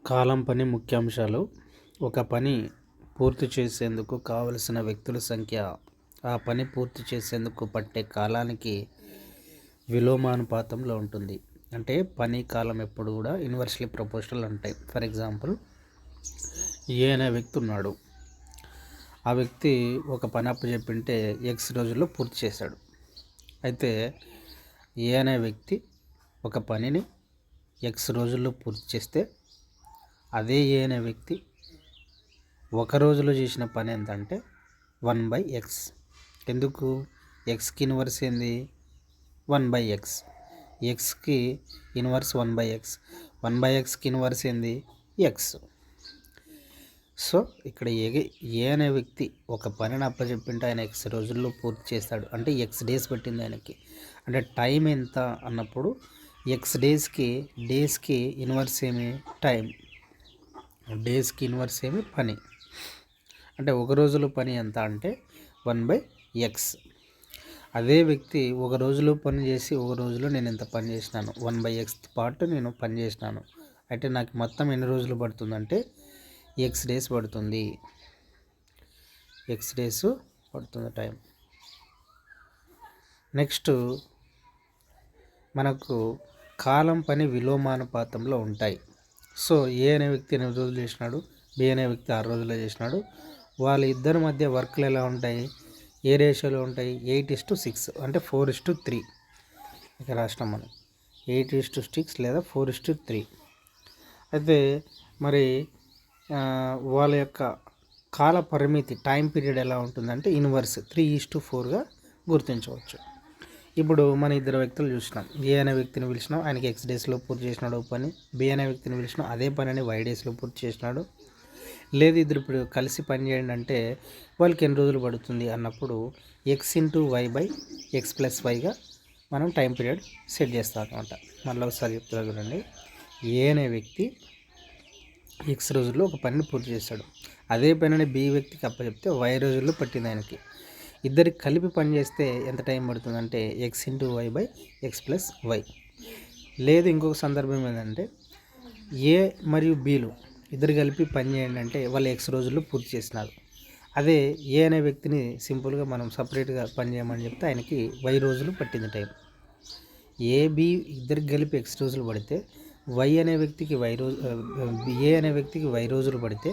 కాలం పని ముఖ్యాంశాలు. ఒక పని పూర్తి చేసేందుకు కావలసిన వ్యక్తుల సంఖ్య ఆ పని పూర్తి చేసేందుకు పట్టే కాలానికి విలోమానుపాతంలో ఉంటుంది. అంటే పని కాలం ఎప్పుడు కూడా ఇన్వర్స్లీ ప్రపోర్షనల్ ఉంటాయి. ఫర్ ఎగ్జాంపుల్, ఏ అనే వ్యక్తి ఉన్నాడు. ఆ వ్యక్తి ఒక పని అప్పచెప్పింటే ఎక్స్ రోజుల్లో పూర్తి చేశాడు. అయితే ఏ అనే వ్యక్తి ఒక పనిని ఎక్స్ రోజుల్లో పూర్తి చేస్తే అదే ఏ అనే వ్యక్తి ఒక రోజులో చేసిన పని ఎంత అంటే 1/x. ఎందుకు? ఎక్స్కి ఇన్వర్స్ ఏంది? 1/x. ఎక్స్కి ఇన్వర్స్ 1/x. 1/xకి ఇన్వర్స్ ఏంది? ఎక్స్. సో ఇక్కడ ఏ అనే వ్యక్తి ఒక పనిని అప్పచెప్పింటే ఆయన ఎక్స్ రోజుల్లో పూర్తి చేస్తాడు. అంటే ఎక్స్ డేస్ పట్టింది ఆయనకి. అంటే టైం ఎంత అన్నప్పుడు ఎక్స్ డేస్కి ఇన్వర్స్ ఏమి? టైం. డేస్కి ఇన్వర్స్ ఏమి? పని. అంటే ఒక రోజులో పని ఎంత అంటే 1/x. అదే వ్యక్తి ఒక రోజులో పని చేసి ఒక రోజులో నేను ఎంత పని చేసినాను, 1/x పాటు నేను పని చేసినాను. అయితే నాకు మొత్తం ఎన్ని రోజులు పడుతుందంటే ఎక్స్ డేస్ పడుతుంది. ఎక్స్ డేస్ పడుతుంది టైం. నెక్స్ట్ మనకు కాలం పని విలోమానుపాతంలో ఉంటాయి. సో ఏ అనే వ్యక్తి 8 రోజులు చేసినాడు, బి అనే వ్యక్తి 6 రోజుల్లో చేసినాడు. వాళ్ళ ఇద్దరి మధ్య వర్క్లు ఎలా ఉంటాయి? ఏ రేషియోలో ఉంటాయి? 8:6 అంటే 4:3. ఇక రాష్ట్రం మనం 8:6 లేదా 4:3. అయితే మరి వాళ్ళ యొక్క కాల పరిమితి టైం పీరియడ్ ఎలా ఉంటుందంటే ఇన్వర్స్ 3:4గా గుర్తించవచ్చు. ఇప్పుడు మన ఇద్దరు వ్యక్తులు చూసినాం. ఏ అనే వ్యక్తిని పిలిచినాం, ఆయనకి ఎక్స్ డేస్లో పూర్తి చేసినాడు పని. బి అనే వ్యక్తిని పిలిచినాం, అదే పనిని వై డేస్లో పూర్తి చేసినాడు. లేదు ఇద్దరు ఇప్పుడు కలిసి పని చేయండి అంటే వాళ్ళకి ఎన్ని రోజులు పడుతుంది అన్నప్పుడు x/y/x+yగా మనం టైం పీరియడ్ సెట్ చేస్తాం అనమాట. మళ్ళీ ఒకసారి చెప్తారు చూడండి. ఏ అనే వ్యక్తి ఎక్స్ రోజుల్లో ఒక పనిని పూర్తి చేశాడు. అదే పనిని బి వ్యక్తికి అప్పచెప్తే వై రోజుల్లో పట్టింది ఆయనకి. ఇద్దరికి కలిపి పని చేస్తే ఎంత టైం పడుతుందంటే x/y/x+y. లేదు ఇంకొక సందర్భం ఏంటంటే ఏ మరియు బీలు ఇద్దరు కలిపి పని చేయండి అంటే వాళ్ళు ఎక్స్ రోజుల్లో పూర్తి చేసినారు. అదే ఏ అనే వ్యక్తిని సింపుల్గా మనం సపరేట్గా పని చేయమని చెప్తే ఆయనకి వై రోజులు పట్టింది టైం. ఏబి ఇద్దరికి కలిపి ఎక్స్ రోజులు పడితే వై అనే వ్యక్తికి ఏ అనే వ్యక్తికి వై రోజులు పడితే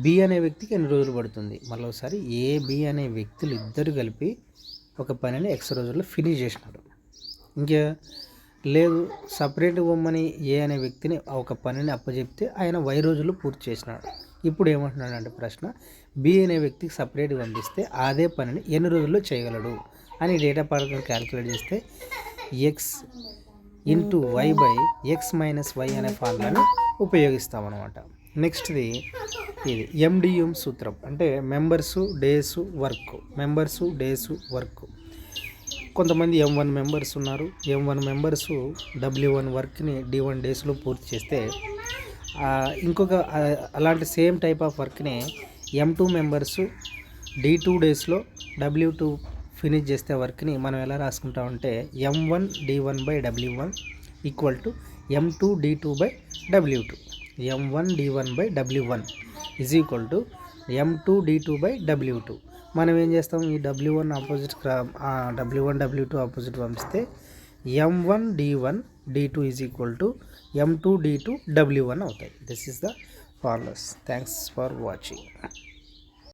బి అనే వ్యక్తికి ఎన్ని రోజులు పడుతుంది? మళ్ళీ ఒకసారి ఏబి అనే వ్యక్తులు ఇద్దరు కలిపి ఒక పనిని ఎక్స్ రోజుల్లో ఫినిష్ చేసినాడు. ఇంకా లేదు సపరేట్ బొమ్మని ఏ అనే వ్యక్తిని ఒక పనిని అప్పచెప్తే ఆయన వై రోజుల్లో పూర్తి చేసినాడు. ఇప్పుడు ఏమంటున్నాడు అంటే ప్రశ్న, బి అనే వ్యక్తికి సపరేట్గా పంపిస్తే అదే పనిని ఎన్ని రోజుల్లో చేయగలడు అని డేటా పరంగా క్యాలిక్యులేట్ చేస్తే x/y/x-y అనే ఫార్ములాని ఉపయోగిస్తామన్నమాట. నెక్స్ట్ది ఇది MDM సూత్రం. అంటే మెంబర్సు డేసు వర్క్. కొంతమంది M1 మెంబర్స్ ఉన్నారు. M1 మెంబర్స్ W1 వర్క్ని D1 డేస్లో పూర్తి చేస్తే ఇంకొక అలాంటి సేమ్ టైప్ ఆఫ్ వర్క్ని M2 మెంబర్స్ D2 డేస్లో W2 ఫినిష్ చేస్తే వర్క్ని మనం ఎలా రాసుకుంటామంటే M1 D1/W1 equal to M2 D2/W2. M1 D1/W1 is equal to M2 D2/W2. మనం ఏం చేస్తాం? ఈ W1 opposite W1 W2 opposite పంపిస్తే M1 D1 D2 is equal to M2 D2 W1 అవుతాయి. This is the formulas. Thanks for watching.